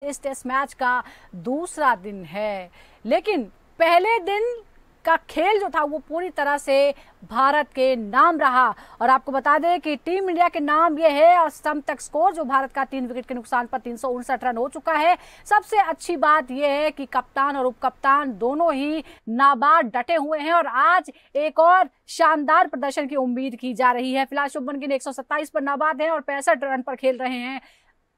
इस test match का दूसरा दिन है, लेकिन पहले दिन का खेल जो था वो पूरी तरह से भारत के नाम रहा। और आपको बता दें कि टीम इंडिया के नाम ये है और स्तंभ तक स्कोर जो भारत का 3 विकेट के नुकसान पर 359 रन हो चुका है। सबसे अच्छी बात यह है कि कप्तान और उपकप्तान दोनों ही नाबाद डटे हुए हैं और आज एक और शानदार प्रदर्शन की उम्मीद की जा रही है। फिलहाल शुभमन गिल 127 पर नाबाद है और 65 रन पर खेल रहे हैं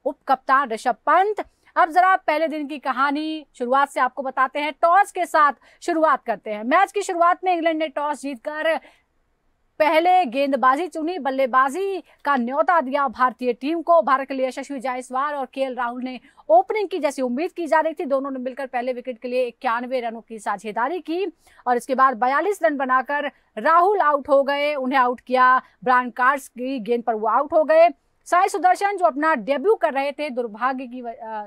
उप कप्तान ऋषभ पंत। अब जरा पहले दिन की कहानी शुरुआत से आपको बताते हैं। टॉस के साथ शुरुआत करते हैं। मैच की शुरुआत में इंग्लैंड ने टॉस जीतकर पहले गेंदबाजी चुनी, बल्लेबाजी का न्योता दिया भारतीय टीम को। भारत के लिए यशस्वी जायसवाल और केएल राहुल ने ओपनिंग की जैसी उम्मीद की जा रही थी। दोनों ने मिलकर पहले विकेट के लिए 91 रनों की साझेदारी की और इसके बाद 42 रन बनाकर राहुल आउट हो गए। उन्हें आउट किया ब्रायन कार्स की गेंद पर वो आउट हो गए। साई सुदर्शन जो अपना डेब्यू कर रहे थे, दुर्भाग्य की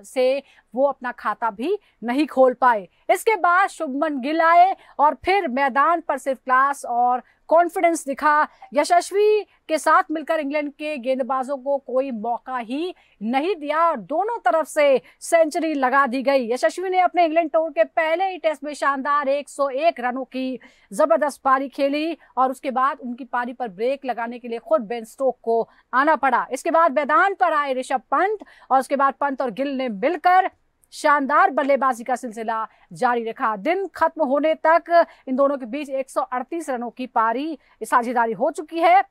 से वो अपना खाता भी नहीं खोल पाए। इसके बाद शुभमन गिल आए और फिर मैदान पर सिर्फ क्लास और कॉन्फिडेंस दिखा। यशस्वी के साथ मिलकर इंग्लैंड के गेंदबाजों को कोई मौका ही नहीं दिया और दोनों तरफ से सेंचुरी लगा दी गई। यशस्वी ने अपने इंग्लैंड टूर के पहले ही टेस्ट में शानदार 101 रनों की जबरदस्त पारी खेली और उसके बाद उनकी पारी पर ब्रेक लगाने के लिए खुद बेन स्टोक को आना पड़ा। इसके बाद मैदान पर आए ऋषभ पंत और उसके बाद पंत और गिल ने मिलकर शानदार बल्लेबाजी का सिलसिला जारी रखा। दिन खत्म होने तक इन दोनों के बीच 138 रनों की पारी साझेदारी हो चुकी है।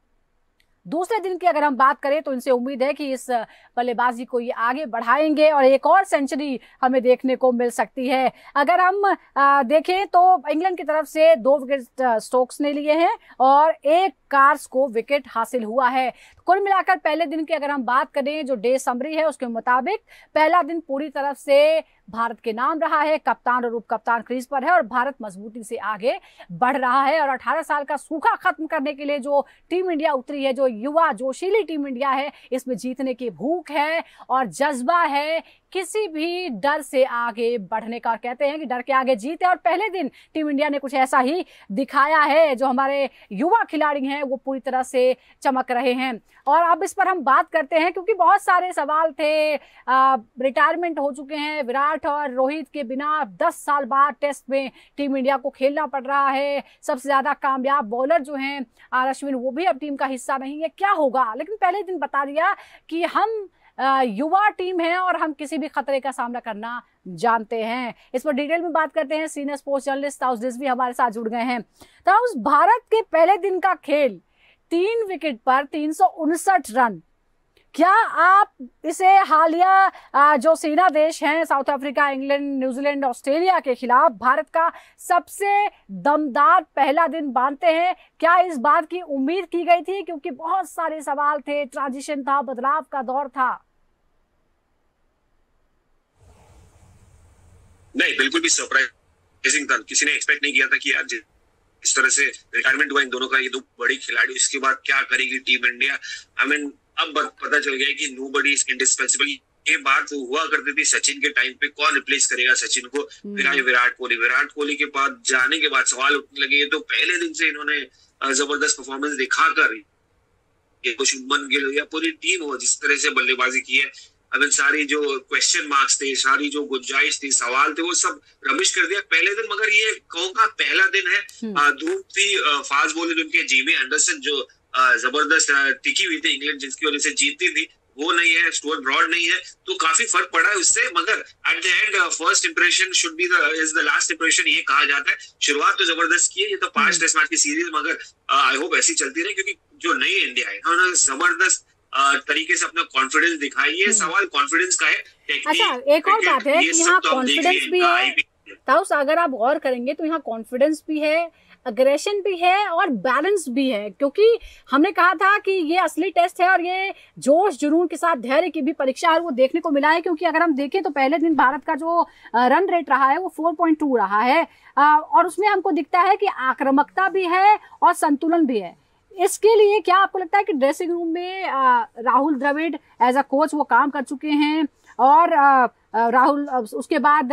दूसरे दिन की अगर हम बात करें तो इनसे उम्मीद है कि इस बल्लेबाजी को ये आगे बढ़ाएंगे और एक और सेंचुरी हमें देखने को मिल सकती है। अगर हम देखें तो इंग्लैंड की तरफ से 2 विकेट स्टोक्स ने लिए हैं और 1 कार्स को विकेट हासिल हुआ है। कुल मिलाकर पहले दिन की अगर हम बात करें, जो डे समरी है उसके मुताबिक पहला दिन पूरी तरफ से भारत के नाम रहा है। कप्तान और उप कप्तान क्रीज पर है और भारत मजबूती से आगे बढ़ रहा है और 18 साल का सूखा खत्म करने के लिए जो टीम इंडिया उतरी है, जो युवा जोशीली टीम इंडिया है, इसमें जीतने की भूख है और जज्बा है, किसी भी डर से आगे बढ़ने का। कहते हैं कि डर के आगे जीत है और पहले दिन टीम इंडिया ने कुछ ऐसा ही दिखाया है। जो हमारे युवा खिलाड़ी हैं वो पूरी तरह से चमक रहे हैं। और अब इस पर हम बात करते हैं क्योंकि बहुत सारे सवाल थे। रिटायरमेंट हो चुके हैं विराट और रोहित के बिना 10 साल बाद टेस्ट में टीम इंडिया को खेलना पड़ रहा है। सबसे ज्यादा कामयाब बॉलर जो हैं आर अश्विन, वो भी अब टीम का हिस्सा नहीं है। क्या होगा? लेकिन पहले दिन बता दिया कि हम युवा टीम है और हम किसी भी खतरे का सामना करना जानते हैं। इस पर डिटेल में बात करते हैं। Senior sports journalist taus Rizvi हमारे साथ जुड़ गए हैं। ताउस, भारत के पहले दिन का खेल 3 विकेट पर 359 रन, क्या आप इसे हालिया जो सेना देश हैं south Africa, England, New Zealand, Australia के खिलाफ भारत का सबसे दमदार पहला दिन मानते हैं? क्या इस बात की उम्मीद की गई थी? क्योंकि बहुत सारे सवाल थे, ट्रांजिशन था, बदलाव का दौर था। नहीं, बिल्कुल भी सरप्राइजिंग था। किसी ने एक्सपेक्ट नहीं किया था कि आज इस तरह से रिटायरमेंट हुआ इन दोनों का, ये 2 बड़ी खिलाड़ी। इसके बाद क्या करेगी टीम इंडिया? आई मीन अब पता चल गया कि नोबडी इज इंडिस्पेंसिबल। ये बात हुआ करती थी सचिन के टाइम पे, कौन रिप्लेस करेगा सचिन को? फिर आए विराट कोहली के बाद जाने के बाद सवाल उठने लगे। ये तो पहले दिन से इन्होंने जबरदस्त परफॉर्मेंस दिखाकर, ये शुभमन गिल या पूरी टीम हो जिस तरह से बल्लेबाजी की है, अब सारी जो क्वेश्चन मार्क्स थे, सारी जो गुंजाइश थी, सवाल थे, वो सब रमिश कर दिया पहले दिन। मगर ये कौन का पहला दिन है। धूप थी, फास्ट बॉलर उनके जिमी एंडरसन जो जबरदस्त टिकी हुई थी इंग्लैंड, जिसकी वजह से जीतती थी, वो नहीं है। स्टुअर्ट ब्रॉड नहीं है, तो काफी फर्क पड़ा है उससे। मगर eight the and first impression should be the last impression, ये कहा जाता है। शुरुआत तो जबरदस्त की है। ये तो 5 टेस्ट मैच की सीरीज, मगर आई होप ऐसी चलती रहे, क्योंकि जो नई इंडिया है उन्होंने जबरदस्त तरीके से अपना कॉन्फिडेंस दिखाई है। सवाल कॉन्फिडेंस का है। अच्छा, एक और बात है कि यहाँ कॉन्फिडेंस भी है ताउस, अगर आप गौर करेंगे तो यहाँ कॉन्फिडेंस भी है, अग्रेशन भी है और बैलेंस भी है। क्योंकि हमने कहा था कि ये असली टेस्ट है और ये जोश जुनून के साथ धैर्य की भी परीक्षा है, वो देखने को मिला है। क्योंकि अगर हम देखें तो पहले दिन भारत का जो रन रेट रहा है वो 4.2 रहा है और उसमें हमको दिखता है कि आक्रामकता भी है और संतुलन भी है। इसके लिए क्या आपको लगता है कि ड्रेसिंग रूम में Rahul Dravid as a coach वो काम कर चुके हैं और राहुल, उसके बाद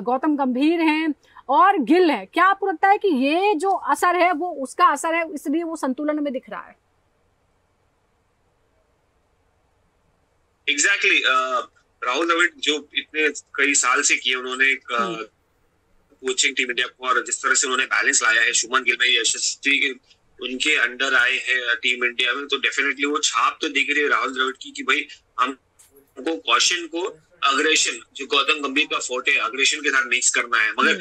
गौतम गंभीर हैं और गिल है, क्या आपको लगता है कि ये जो असर है वो उसका असर है, इसलिए वो संतुलन में दिख रहा है? एग्जैक्टली राहुल द्रविड़ जो इतने कई साल से किए उन्होंने कोचिंग टीम इंडिया को, और जिस तरह से उन्होंने बैलेंस लाया है, शुभमन गिल में यशस्वी उनके अंडर आए हैं टीम इंडिया में, तो डेफिनेटली वो छाप तो दिख रही है राहुल द्रविड़ की कि भाई हमको कॉशन को अग्रेशन, जो गौतम गंभीर का फोर्ट है, अग्रेशन के साथ मिक्स करना है। मगर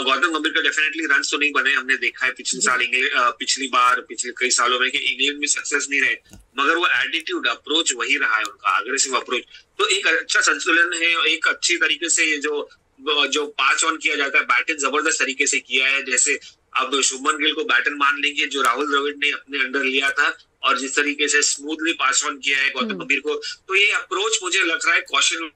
गौतम गंभीर का डेफिनेटली रन तो नहीं बने, हमने देखा है पिछले साल पिछले कई सालों में कि इंग्लैंड में सक्सेस नहीं रहे, मगर वो एटीट्यूड अप्रोच वही रहा है उनका, अग्रेसिव अप्रोच। तो एक अच्छा संतुलन है, एक अच्छी तरीके से जो पांच ऑन किया जाता है, बैटिंग जबरदस्त तरीके से किया है। जैसे अब शुभमन गिल को बैटन मान लेंगे जो राहुल द्रविड़ ने अपने अंडर लिया था, और जिस तरीके से स्मूथली पास ऑन किया है गौतम गंभीर को, तो ये अप्रोच मुझे लग रहा है कॉशन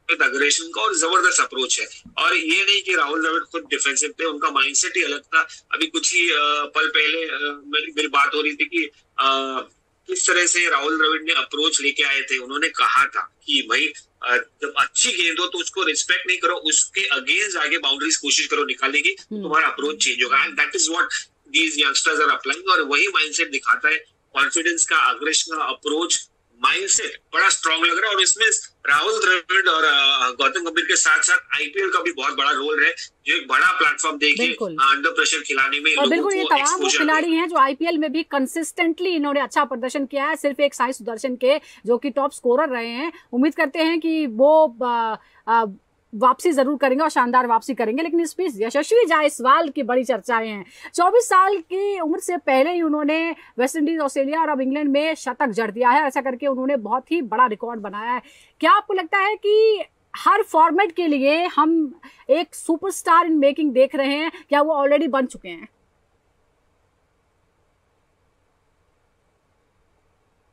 अग्रेशन का और जबरदस्त अप्रोच है। और ये नहीं कि राहुल द्रविड़ खुद डिफेंसिव थे, उनका माइंडसेट ही अलग था। अभी कुछ ही पल पहले मेरी बात हो रही थी कि किस तरह से राहुल द्रविड़ ने अप्रोच लेके आए थे। उन्होंने कहा था कि भाई जब अच्छी गेंद हो तो उसको रिस्पेक्ट नहीं करो, उसके अगेंस्ट आगे बाउंड्रीज कोशिश करो निकालने की, तुम्हारा अप्रोच चेंज होगा। And that is what these youngsters are applying, और वही माइंडसेट दिखाता है। कॉन्फिडेंस का, अग्रेशन का अप्रोच, माइंडसेट बड़ा स्ट्रांग लग रहा है। और इसमें राहुल द्रविड़ और गौतम गंभीर के साथ साथ आईपीएल का भी बहुत बड़ा रोल है, जो एक बड़ा प्लेटफॉर्म देगी अंडर प्रेशर खिलाने में। और बिल्कुल ये तमाम वो खिलाड़ी हैं जो आईपीएल में भी कंसिस्टेंटली इन्होंने अच्छा प्रदर्शन किया है, सिर्फ एक साई सुदर्शन के जो कि टॉप स्कोरर रहे हैं। उम्मीद करते हैं कि वो वापसी जरूर करेंगे और शानदार वापसी करेंगे। लेकिन इस बीच यशस्वी जायसवाल की बड़ी चर्चाएं हैं। 24 साल की उम्र से पहले ही उन्होंने वेस्टइंडीज, ऑस्ट्रेलिया और अब इंग्लैंड में शतक जड़ दिया है। ऐसा करके उन्होंने बहुत ही बड़ा रिकॉर्ड बनाया है। क्या आपको लगता है कि हर फॉर्मेट के लिए हम एक सुपरस्टार इन मेकिंग देख रहे हैं, क्या वो ऑलरेडी बन चुके हैं?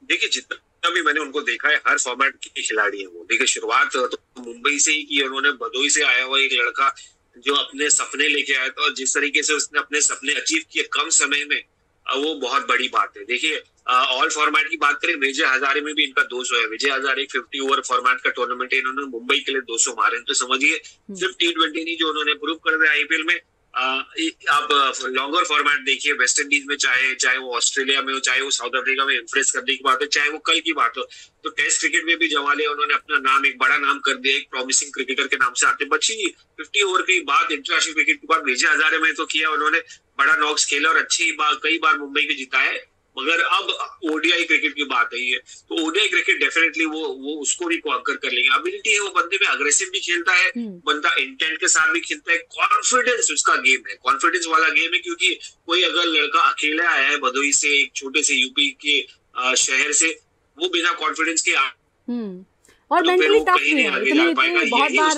देखिए, जितना भी मैंने उनको देखा है, हर फॉर्मेट के खिलाड़ी है वो। देखिए, शुरुआत तो मुंबई से ही की उन्होंने, भदोही से आया हुआ एक लड़का जो अपने सपने लेके आया था, और जिस तरीके से उसने अपने सपने अचीव किए कम समय में, वो बहुत बड़ी बात है। देखिए, ऑल फॉर्मेट की बात करें, विजय हजारे में भी इनका 200 है। विजय हजारे 50 ओवर फॉर्मेट का टूर्नामेंट है, इन्होंने मुंबई के लिए 200 मारे। तो समझिए सिर्फ T20 नहीं, जो उन्होंने प्रूव कर दिया आईपीएल में। आप लॉन्गर फॉर्मेट देखिए, वेस्ट इंडीज में चाहे वो ऑस्ट्रेलिया में हो, चाहे वो साउथ अफ्रीका में इम्प्रेस करने की बात है, चाहे वो कल की बात हो, तो टेस्ट क्रिकेट में भी जमाले उन्होंने अपना नाम, एक बड़ा नाम कर दिया, एक प्रॉमिसिंग क्रिकेटर के नाम से आते। बची 50 ओवर की बात इंटरनेशनल क्रिकेट की बात विजय हजारे में तो किया उन्होंने, बड़ा नॉक्स खेला और कई बार मुंबई को जिताया है। मगर अब ओडीआई क्रिकेट की बात आई है, तो ओडीआई क्रिकेट डेफिनेटली वो उसको भी कॉन्कर कर लेंगे। एबिलिटी है वो बंदे में, अग्रेसिव भी खेलता है बंदा, इंटेंट के साथ भी खेलता है, कॉन्फिडेंस उसका गेम है, कॉन्फिडेंस वाला गेम है। क्योंकि कोई अगर लड़का अकेला आया है भदोही से, एक छोटे से यूपी के शहर से, वो बिना कॉन्फिडेंस के और तो मेंटली टफ भी है, इतनी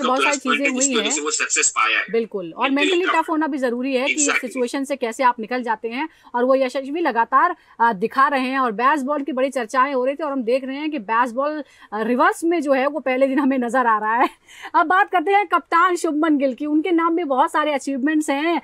बहुत सारी चीजें हुई हैं, वो सक्सेस पाया है। बिल्कुल, और मेंटली टफ होना भी जरूरी है कि इस सिचुएशन से कैसे आप निकल जाते हैं, और वो यशस्वी लगातार दिखा रहे हैं। और बेसबॉल की बड़ी चर्चाएं हो रही थी, और हम देख रहे हैं कि बेसबॉल रिवर्स में जो है वो पहले दिन हमें नजर आ रहा है। अब बात करते हैं कप्तान शुभमन गिल की। उनके नाम में बहुत सारे अचीवमेंट्स हैं।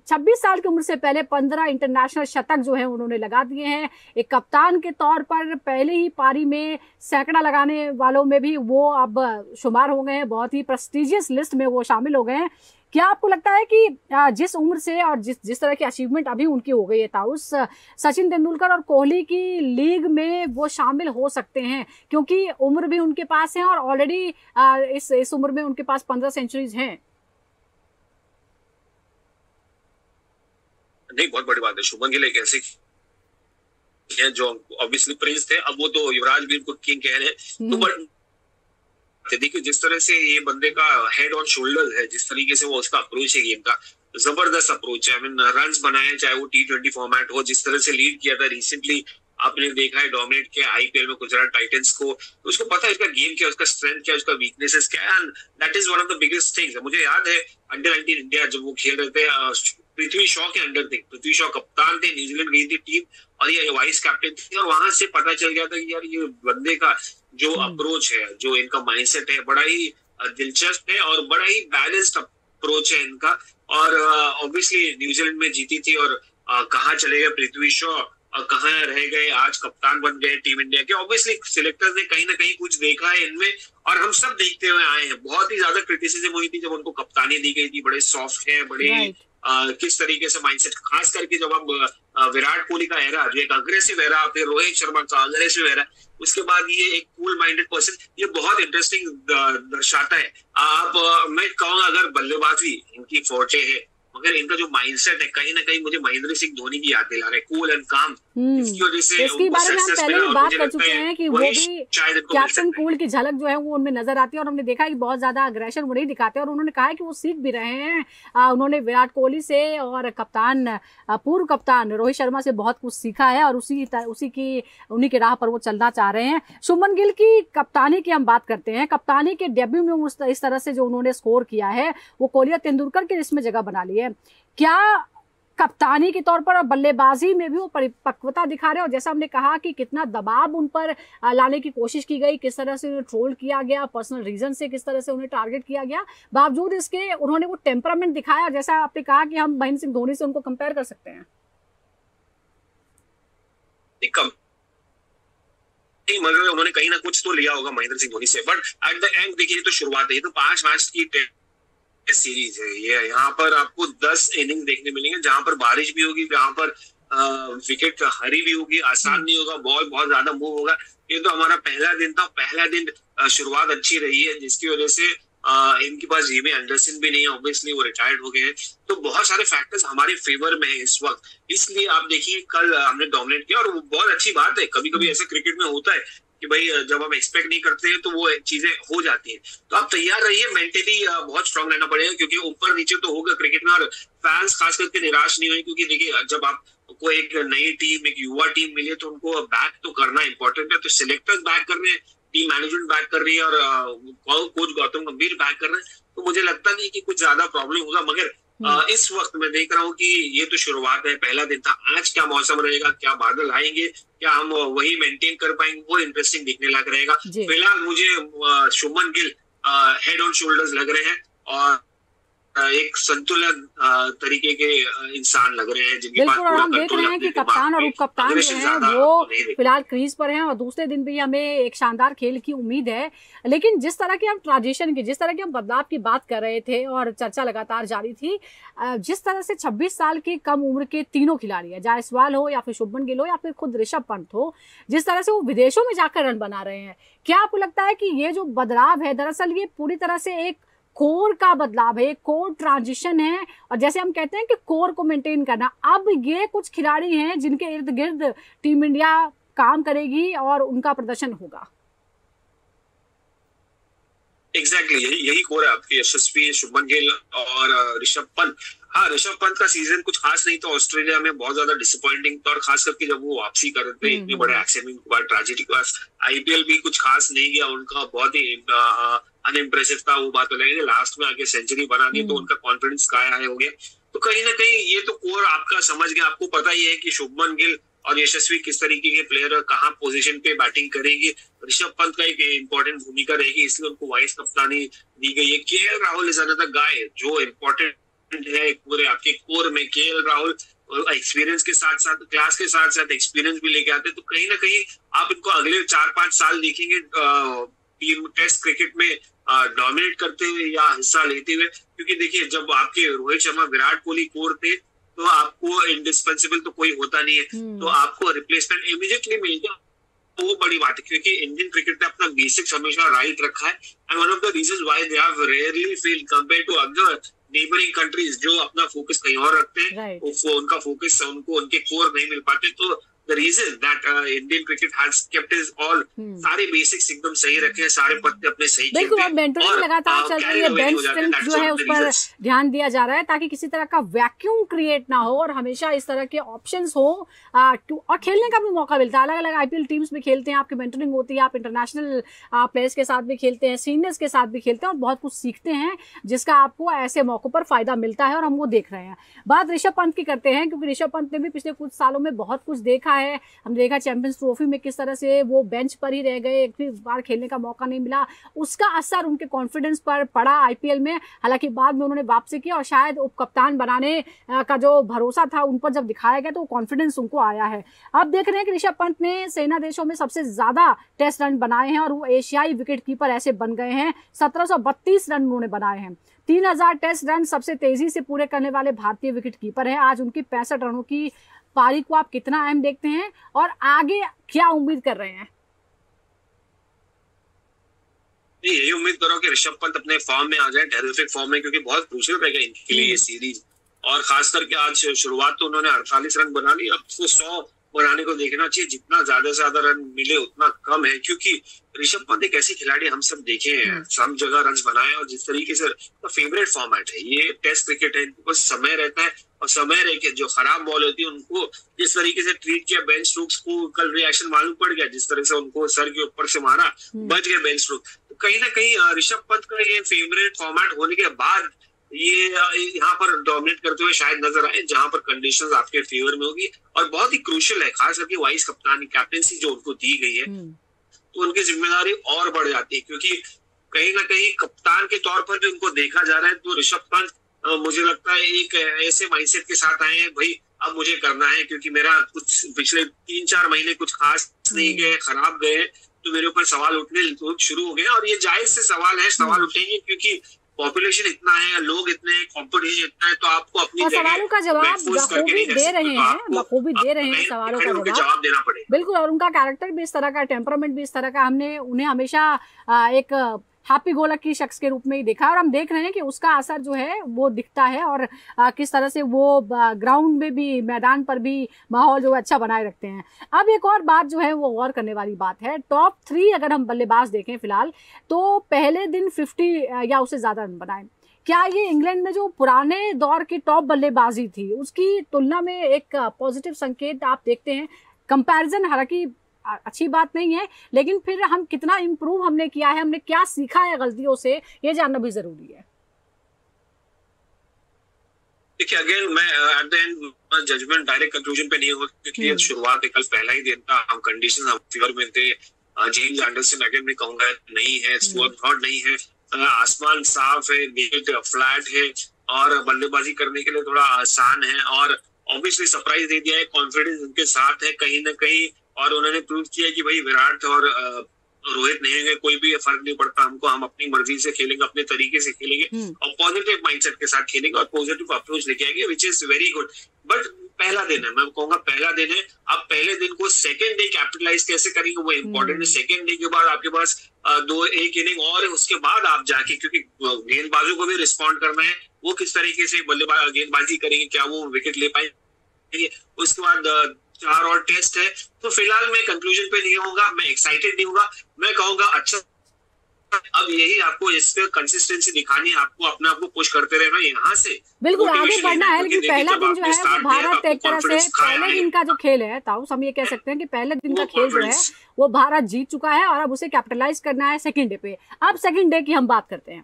26 साल की उम्र से पहले 15 इंटरनेशनल शतक जो है उन्होंने लगा दिए हैं। एक कप्तान के तौर पर पहले ही पारी में सैकड़ा लगाने वालों में भी वो अब शुमार हो गए हैं, बहुत ही प्रेस्टिजियस लिस्ट में वो शामिल हो गए हैं। क्या आपको लगता है कि जिस उम्र से और जिस तरह की अचीवमेंट अभी उनकी हो गई है, उस सचिन तेंदुलकर और कोहली की लीग में वो शामिल हो सकते हैं? क्योंकि उम्र भी उनके पास है और ऑलरेडी इस उम्र में उनके पास 15 सेंचुरीज हैं। नहीं, बहुत बड़ी बात है। शुभमन गिल एक ऐसे हैं जो ऑब्वियसली प्रिंस थे, अब वो तो युवराज भी उनको किंग कह रहे हैं। तो बट देखिए, जिस तरह से ये बंदे का हेड ऑन शोल्डर है, जिस तरीके से वो उसका अप्रोच है गेम का, जबरदस्त अप्रोच है। आई मीन रन्स बनाए, चाहे वो T20 फॉर्मेट हो, जिस तरह से लीड किया था रिसेंटली, आपने देखा है डोमिनेट किया आईपीएल में गुजरात टाइटंस को। तो उसको पता है उसका गेम क्या, उसका स्ट्रेंथ क्या, उसका वीकनेसेस क्या है, and that is one of the biggest things. मुझे याद है अंडर 19 इंडिया जब वो खेल रहे थे, पृथ्वी शॉ के अंडर थे, पृथ्वी शॉ कप्तान थे, न्यूजीलैंड गई थी टीम और ये वाइस कैप्टन थे, और वहां से पता चल गया था कि यार ये बंदे का जो अप्रोच है, जो इनका माइंडसेट है, बड़ा ही दिलचस्प है और बड़ा ही बैलेंस्ड अप्रोच है इनका। और ऑब्वियसली न्यूजीलैंड में जीती थी, और कहाँ चले गए पृथ्वी शॉ, कहाँ रह गए, आज कप्तान बन गए टीम इंडिया के। ऑब्वियसली सिलेक्टर्स ने कहीं ना कहीं कुछ देखा है इनमें, और हम सब देखते हुए आए हैं। बहुत ही ज्यादा क्रिटिसिज्म हुई थी जब उनको कप्तानी दी गई थी, बड़े सॉफ्ट है, बड़े किस तरीके से माइंडसेट, खास करके जब हम विराट कोहली का एरा, जो एक अग्रेसिव एरा, फिर रोहित शर्मा का अग्रेसिव एरा, उसके बाद ये एक कूल माइंडेड पर्सन, ये बहुत इंटरेस्टिंग दर्शाता है। आप मैं कहूँगा अगर बल्लेबाजी इनकी फोर्टे है, मगर इनका जो माइंडसेट है कहीं ना कहीं मुझे महेंद्र सिंह धोनी की याद दिला रहा है, कूल एंड काम। इसकी वजह से इसके बारे में हम पहले भी बात कर चुके हैं कि वो भी कैप्टन कूल की झलक जो है वो उनमें नजर आती है, और हमने देखा कि बहुत ज्यादा अग्रेशन वो नहीं दिखाते, और उन्होंने कहा है कि वो सीख भी रहे हैं। उन्होंने विराट कोहली से और कप्तान पूर्व कप्तान रोहित शर्मा से बहुत कुछ सीखा है, और उन्हीं की राह पर वो चलना चाह रहे हैं। शुभमन गिल की कप्तानी की हम बात करते हैं। कप्तानी के डेब्यू में इस तरह से जो उन्होंने स्कोर किया है वो कोहली और तेंदुलकर की लिस्ट में जगह बना ली है। क्या कप्तानी के तौर पर और बल्लेबाजी में भी वो परिपक्वता दिखा रहे हैं? और जैसा हमने कहा कि कितना दबाव उन पर लाने की कोशिश की गई, किस तरह से उन्हें ट्रोल किया गया, पर्सनल रीजन से किस तरह से उन्हें टारगेट किया गया, बावजूद इसके उन्होंने वो टेम्परामेंट दिखाया। जैसा आपने कहा कि हम महेंद्र सिंह धोनी से उनको कंपेयर कर सकते हैं। मगर उन्होंने कहीं ना कुछ तो लिया होगा महेंद्र सिंह धोनी से, बट एट द एंड देखिए तो शुरुआत है, ये तो 5 मैच की सीरीज है। ये यहाँ पर आपको 10 इनिंग देखने मिलेंगे, जहां पर बारिश भी होगी, जहां पर विकेट हरी भी होगी, आसान नहीं होगा, बॉल बहुत ज्यादा मूव होगा। ये तो हमारा पहला दिन था, पहला दिन शुरुआत अच्छी रही है, जिसकी वजह से इनके पास जेमी एंडरसन भी नहीं है, ऑब्वियसली वो रिटायर्ड हो गए हैं, तो बहुत सारे फैक्टर्स हमारे फेवर में है इस वक्त। इसलिए आप देखिए कल हमने डोमिनेट किया, और वो बहुत अच्छी बात है। कभी कभी ऐसे क्रिकेट में होता है कि भाई जब हम एक्सपेक्ट नहीं करते हैं तो वो चीजें हो जाती हैं। तो आप तैयार रहिए, मेंटली बहुत स्ट्रांग रहना पड़ेगा, क्योंकि ऊपर नीचे तो होगा क्रिकेट में, और फैंस खास करके निराश नहीं हुए, क्योंकि देखिए जब आपको एक नई टीम, एक युवा टीम मिले तो उनको बैक तो करना इंपॉर्टेंट है। तो सिलेक्टर्स बैक कर रहे हैं, टीम मैनेजमेंट बैक कर रही है, और कोच गौतम गंभीर बैक कर रहे हैं, तो मुझे लगता नहीं कि कुछ ज्यादा प्रॉब्लम होगा। मगर इस वक्त मैं देख रहा हूँ कि ये तो शुरुआत है, पहला दिन था। आज क्या मौसम रहेगा, क्या बादल आएंगे, क्या हम वही मेंटेन कर पाएंगे, वो इंटरेस्टिंग दिखने लग रहेगा। फिलहाल मुझे Shubman Gill head on shoulders लग रहे हैं, और एक संतुलन तरीके के इंसान लग रहे हैं, जिनके पास बिल्कुल। और हम देख रहे हैं कि कप्तान और उप कप्तान जो है वो फिलहाल क्रीज पर हैं, और दूसरे दिन भी हमें एक शानदार खेल की उम्मीद है। लेकिन जिस तरह की हम ट्रांजिशन की, जिस तरह के हम बदलाव की बात कर रहे थे, और चर्चा लगातार जारी थी, जिस तरह से 26 साल की कम उम्र के तीनों खिलाड़ी है, जायसवाल हो या फिर शुभमन गिल हो या फिर खुद ऋषभ पंत हो, जिस तरह से वो विदेशों में जाकर रन बना रहे हैं, क्या आपको लगता है कि ये जो बदलाव है दरअसल ये पूरी तरह से एक कोर का बदलाव है, कोर ट्रांजिशन है? और जैसे हम कहते हैं कि कोर को मेंटेन करना, अब ये कुछ खिलाड़ी हैं जिनके इर्द गिर्द टीम इंडिया काम करेगी और उनका प्रदर्शन होगा। एग्जैक्टली यही कोर है आपकी, यशस्वी, शुभमन गिल और ऋषभ पंत। हाँ, ऋषभ पंत का सीजन कुछ खास नहीं था ऑस्ट्रेलिया में, बहुत ज्यादा डिसअपॉइंटिंग था, और खास करके जब वो वापसी कर रहे थे इतने बड़े एक्सीडेंट के बाद, ट्रेजेडी के बाद। आईपीएल भी कुछ खास नहीं गया उनका, बहुत ही अनइम्प्रेसिव था, वो बात अलग है। लास्ट में आके सेंचुरी बना दी तो उनका कॉन्फिडेंस स्काई हाई हो गया। तो कहीं ना कहीं ये तो कोर आपका समझ गया, आपको पता ही है कि शुभमन गिल और यशस्वी किस तरीके के प्लेयर, कहाँ पोजीशन पे बैटिंग करेंगे। ऋषभ पंत का एक इंपॉर्टेंट भूमिका रहेगी, इसलिए उनको वाइस कप्तानी दी गई है। KL Rahul is another guy जो इम्पोर्टेंट है पूरे आपके कोर में। केएल राहुल एक्सपीरियंस के साथ साथ, क्लास के साथ साथ एक्सपीरियंस भी लेके आते हैं, तो कहीं ना कहीं आप इनको अगले 4-5 साल देखेंगे टीम टेस्ट क्रिकेट में डोमिनेट करते हुए या हिस्सा लेते हुए। क्योंकि देखिए जब आपके रोहित शर्मा, विराट कोहली कोर थे, तो आपको इंडिस्पेंसिबल तो कोई होता नहीं है, तो आपको रिप्लेसमेंट इमीडिएटली मिल गया, वो बड़ी बात है। क्योंकि इंडियन क्रिकेट ने अपना बेसिक्स हमेशा राइट रखा है, and one of the reasons why they have rarely failed compared to other neighbouring countries जो अपना फोकस कहीं और रखते हैं, उनका फोकस उनको उनके कोर नहीं मिल पाते। तो the reason that Indian cricket has kept his all सारे बेसिक्स एकदम सही रखे, सारे पत्ते अपने सही खेलते हैं। बिल्कुल, और मेंटरिंग लगातार चल रही है, बेंच स्ट्रेंथ जो है उस पर ध्यान दिया जा रहा है, ताकि किसी तरह का वैक्यूम क्रिएट ना हो, और हमेशा इस तरह के ऑप्शंस हो, और खेलने का भी मौका मिलता है। अलग अलग आईपीएल टीम्स में खेलते हैं, आपकी मेंटरिंग होती है, आप इंटरनेशनल प्लेयर्स के साथ भी खेलते हैं, सीनियर्स के साथ भी खेलते हैं, और बहुत कुछ सीखते हैं, जिसका आपको ऐसे मौकों पर फायदा मिलता है, और हम वो देख रहे हैं। बात ऋषभ पंत की करते हैं, क्योंकि ऋषभ पंत ने भी पिछले कुछ सालों में बहुत कुछ देखा देखा है, हमने देखा चैंपियंस ट्रॉफी में किस तरह से वो बेंच पर ही रह गए, एक भी बार खेलने का मौका नहीं मिला। उसका असर उनके कॉन्फिडेंस पर पड़ा आईपीएल में। हालांकि बाद में उन्होंने वापसी की और शायद उप कप्तान बनाने का जो भरोसा था उन पर जब दिखाया गया तो कॉन्फिडेंस उनको आया है। अब देख रहे हैं कि ऋषभ पंत ने सेना देशों में सबसे ज्यादा टेस्ट रन बनाए हैं और वो एशियाई विकेट कीपर ऐसे बन गए हैं। 1732 रन उन्होंने बनाए हैं। 3000 टेस्ट रन सबसे तेजी से पूरे करने वाले भारतीय विकेट कीपर हैं। आज उनकी 65 रनों की पारी को आप कितना अहम देखते हैं और आगे क्या उम्मीद कर रहे हैं? यही उम्मीद करो कि ऋषभ पंत अपने फॉर्म में आ जाए, टेरिफिक फॉर्म में, क्योंकि बहुत क्रूशियल रहेगा इनके लिए ये सीरीज। और खास करके आज शुरुआत तो उन्होंने 48 रन बना ली, अब तो 100 बनाने को देखना चाहिए। जितना ज्यादा से ज्यादा रन मिले उतना कम है, क्योंकि ऋषभ पंत एक ऐसी खिलाड़ी हम सब देखे हैं, सब जगह रन बनाए, और जिस तरीके से फेवरेट फॉर्मेट है ये टेस्ट क्रिकेट है, इनको समय रहता है और समय रह के जो खराब बॉल होती है उनको जिस तरीके से ट्रीट किया बेंच स्ट्रोक्स को, कल रिएक्शन मालूम पड़ गया, जिस तरह से उनको सर के ऊपर से मारा, बच गए बेंच स्ट्रोक। तो कहीं ना कहीं ऋषभ पंत का ये फेवरेट फॉर्मेट होने के बाद ये यहाँ पर डोमिनेट करते हुए शायद नजर आए, जहां पर कंडीशंस आपके फेवर में होगी। और बहुत ही क्रूशियल है, खास करके वाइस कप्तानी कैप्टेंसी जो उनको दी गई है, तो उनकी जिम्मेदारी और बढ़ जाती है, क्योंकि कहीं ना कहीं कप्तान के तौर पर भी उनको देखा जा रहा है। तो ऋषभ पंत मुझे लगता है एक ऐसे माइंडसेट के साथ आए हैं, भाई अब मुझे करना है, क्योंकि मेरा कुछ पिछले 3-4 महीने कुछ खास नहीं गए, खराब गए, तो मेरे ऊपर सवाल उठने शुरू हो गए। और ये जायज से सवाल है, सवाल उठेंगे, क्योंकि पॉपुलेशन इतना है, लोग इतने, कंपटीशन इतना है, तो आपको अपनी सवालों का जवाब बखूबी दे रहे हैं, बखूबी दे रहे हैं सवालों का जवाब देना पड़ेगा। बिल्कुल। और उनका कैरेक्टर भी इस तरह का, टेम्परामेंट भी इस तरह का, हमने उन्हें हमेशा एक हैप्पी गो लकी शख्स के रूप में ही देखा, और हम देख रहे हैं कि उसका असर जो है वो दिखता है, और किस तरह से वो ग्राउंड में भी, मैदान पर भी माहौल जो है अच्छा बनाए रखते हैं। अब एक और बात जो है वो गौर करने वाली बात है, टॉप 3 अगर हम बल्लेबाज देखें फिलहाल, तो पहले दिन 50 या उससे ज्यादा रन बनाए। क्या ये इंग्लैंड में जो पुराने दौर की टॉप बल्लेबाजी थी उसकी तुलना में एक पॉजिटिव संकेत आप देखते हैं? कंपैरिजन हालांकि अच्छी बात नहीं है, लेकिन फिर हम कितना इम्प्रूव हमने किया है, हमने क्या सीखा है गलतियों से, ये जानना भी जरूरी है। देखिए, अगेन मैं at the end judgement direct conclusion पे नहीं होगा, क्योंकि ये शुरुआत है, कल पहला ही दिन था, हम कंडीशन हम फेवर में थे। जेम्स एंडरसन अगेन मैं कहूंगा नहीं है, स्टुअर्ट ब्रॉड नहीं है, आसमान साफ है, विकेट फ्लैट है, और बल्लेबाजी करने के लिए थोड़ा आसान है, और ऑब्वियसली सरप्राइज दे दिया है, कॉन्फिडेंस उनके साथ है कहीं ना कहीं, और उन्होंने प्रूव किया कि भाई विराट और रोहित नहीं है, कोई भी फर्क नहीं पड़ता हमको, हम अपनी मर्जी से खेलेंगे, अपने तरीके से खेलेंगे, और पॉजिटिव माइंडसेट के साथ खेलेंगे, और पॉजिटिव अप्रोच लेके आएंगे, which is very good. But पहला दिन है, मैं कहूंगा पहला दिन है। अब पहले दिन को सेकेंड डे कैपिटलाइज कैसे करेंगे वो इम्पोर्टेंट है। सेकेंड डे के बाद आपके पास एक इनिंग और है, उसके बाद आप जाके, क्योंकि गेंदबाजों को भी रिस्पॉन्ड करना है, वो किस तरीके से गेंदबाजी करेंगे, क्या वो विकेट ले पाएंगे, उसके बाद 4 और टेस्ट है। तो फिलहाल मैं कंक्लूजन पे नहीं होगा, मैं एक्साइटेड नहीं होगा, मैं कहूंगा अच्छा अब यही आपको इस पे कंसिस्टेंसी दिखानी है, आपको अपने आप को पुश करते रहना, यहाँ से बिल्कुल आगे बढ़ना है। लेकिन पहला दिन जो है वो भारत एक तरह से पहले दिन का जो खेल है ताऊ, हम ये कह सकते हैं कि पहले दिन का खेल जो है वो भारत जीत चुका है, और अब उसे कैपिटलाइज करना है सेकंड डे पे। अब सेकंड डे की हम बात करते हैं।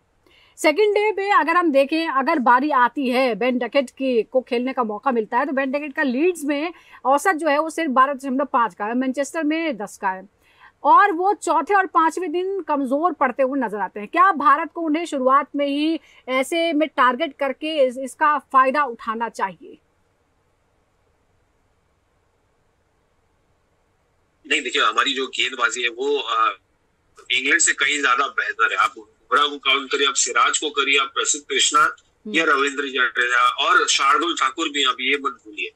सेकंड डे पे अगर हम देखें, अगर बारी आती है, बेन डकेट को खेलने का मौका मिलता है, तो बेन डकेट का लीड्स में औसत जो है वो सिर्फ 12.5 का है, मैनचेस्टर में 10 का है, और वो चौथे और 5वें दिन कमजोर पड़ते हुए नजर आते हैं। क्या भारत को उन्हें शुरुआत में ही ऐसे में टारगेट करके इसका फायदा उठाना चाहिए? नहीं, देखिए हमारी जो गेंदबाजी है वो इंग्लैंड से कहीं ज्यादा बेहतर है। आप बुमराह को काउंट करिए, आप सिराज को करिए, आप प्रसिद्ध कृष्णा या रविंद्र जडेजा और शार्दुल ठाकुर भी, आप ये मत भूलिए।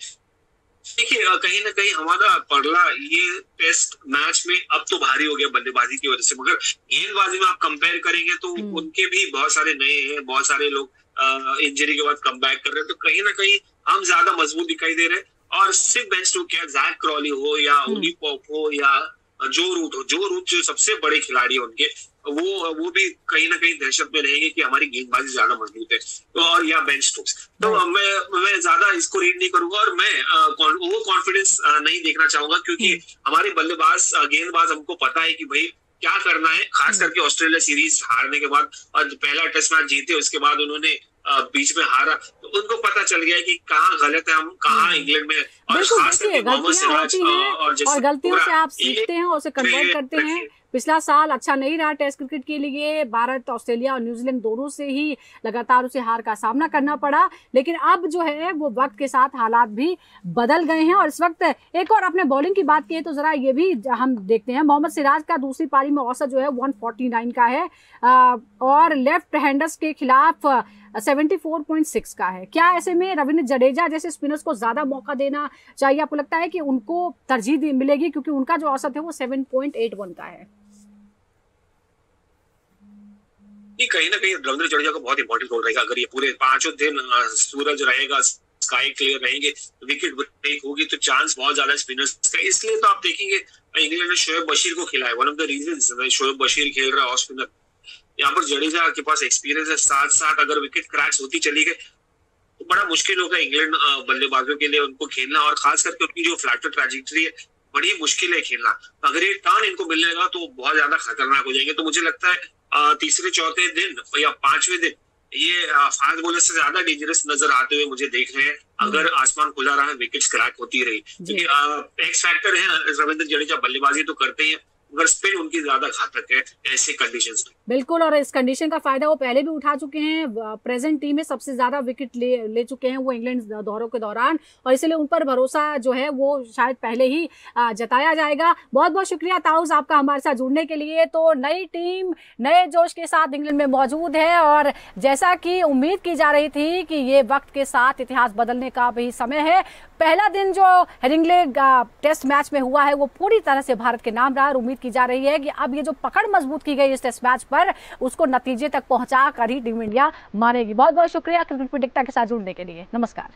देखिए कहीं ना कहीं हमारा पगला ये टेस्ट मैच में अब तो भारी हो गया बल्लेबाजी की वजह से, मगर गेंदबाजी में आप कंपेयर करेंगे तो उनके भी बहुत सारे नए हैं, बहुत सारे लोग इंजरी के बाद कमबैक कर रहे हैं, तो कहीं ना कहीं हम ज्यादा मजबूत दिखाई दे रहे हैं। और सिर्फ बेन स्टोक्स, क्या जैक क्रॉली हो या ओली पॉप हो या जो रूट जो सबसे बड़े खिलाड़ी है उनके, वो भी कहीं ना कहीं दहशत में रहेंगे कि हमारी गेंदबाजी ज्यादा मजबूत है, तो और या बेन स्टोक्स। तो मैं ज्यादा इसको रीड नहीं करूंगा, और मैं वो कॉन्फिडेंस नहीं देखना चाहूंगा, क्योंकि हमारे बल्लेबाज गेंदबाज हमको पता है कि भाई क्या करना है। खास करके ऑस्ट्रेलिया सीरीज हारने के बाद, और पहला टेस्ट मैच जीते उसके बाद उन्होंने बीच में हारा, तो उनको पता चल गया है कि कहाँ गलत है, हम कहाँ इंग्लैंड में, और खास करके मोहम्मद सिराज और गलतियों से आप सीखते हैं और उसे कन्वर्ट करते हैं। पिछला साल अच्छा नहीं रहा टेस्ट क्रिकेट के लिए, भारत, ऑस्ट्रेलिया और न्यूजीलैंड दोनों से ही लगातार उसे हार का सामना करना पड़ा, लेकिन अब जो है वो वक्त के साथ हालात भी बदल गए हैं। और इस वक्त एक और अपने बॉलिंग की बात की तो जरा ये भी हम देखते हैं, मोहम्मद सिराज का दूसरी पारी में औसत जो है 149 का है और लेफ्ट हैंडर्स के खिलाफ 74.6 का है। क्या ऐसे में रविंद्र जडेजा जैसे स्पिनर्स को ज्यादा मौका देना चाहिए? आपको लगता है कि उनको तरजीह मिलेगी क्योंकि उनका जो औसत है वो 7.81 का है? कहीं ना कहीं रविंद्र जडेजा को बहुत इंपॉर्टेंट रोल रहेगा। अगर ये पूरे 5 दिन सूरज रहेगा, स्काई क्लियर रहेंगे, विकेट ब्रेक होगी तो चांस बहुत ज्यादा स्पिनर्स का। इसलिए तो आप देखेंगे इंग्लैंड ने शोएब बशीर को खिलाया, one of the reasons Shoaib Bashir खेल रहा है ऑफ स्पिनर। यहाँ पर जडेजा के पास एक्सपीरियंस है, साथ साथ अगर विकेट क्रैक्स होती चली गई तो बड़ा मुश्किल होगा इंग्लैंड बल्लेबाजों के लिए उनको खेलना, और खास करके उनकी जो फ्लैटर ट्रैजेक्टरी है बड़ी मुश्किल है खेलना। अगर ये टर्न इनको मिलेगा तो बहुत ज्यादा खतरनाक हो जाएंगे। तो मुझे लगता है तीसरे चौथे दिन या 5वें दिन ये फास्ट बॉलर से ज्यादा डेंजरस नजर आते हुए मुझे देख रहे हैं, अगर आसमान खुला रहा, विकेट्स क्रैक होती रही। क्योंकि एक्स फैक्टर है, रविंद्र जडेजा बल्लेबाजी तो करते हैं मगर स्पिन उनकी ज्यादा घातक है ऐसे कंडीशंस में। बिल्कुल, और इस कंडीशन का फायदा वो पहले भी उठा चुके हैं। प्रेजेंट टीम में सबसे ज्यादा विकेट ले चुके हैं वो इंग्लैंड दौरों के दौरान, और इसलिए उन पर भरोसा जो है वो शायद पहले ही जताया जाएगा। बहुत बहुत शुक्रिया ताउस आपका हमारे साथ जुड़ने के लिए। तो नई टीम नए जोश के साथ इंग्लैंड में मौजूद है, और जैसा कि उम्मीद की जा रही थी कि ये वक्त के साथ इतिहास बदलने का भी समय है। पहला दिन जो हेडिंग्ले टेस्ट मैच में हुआ है वो पूरी तरह से भारत के नाम रहा, और उम्मीद की जा रही है कि अब ये जो पकड़ मजबूत की गई इस टेस्ट मैच पर उसको नतीजे तक पहुंचा कर ही टीम इंडिया मानेगी। बहुत बहुत शुक्रिया क्रिकेट प्रेडिक्टर के साथ जुड़ने के लिए। नमस्कार।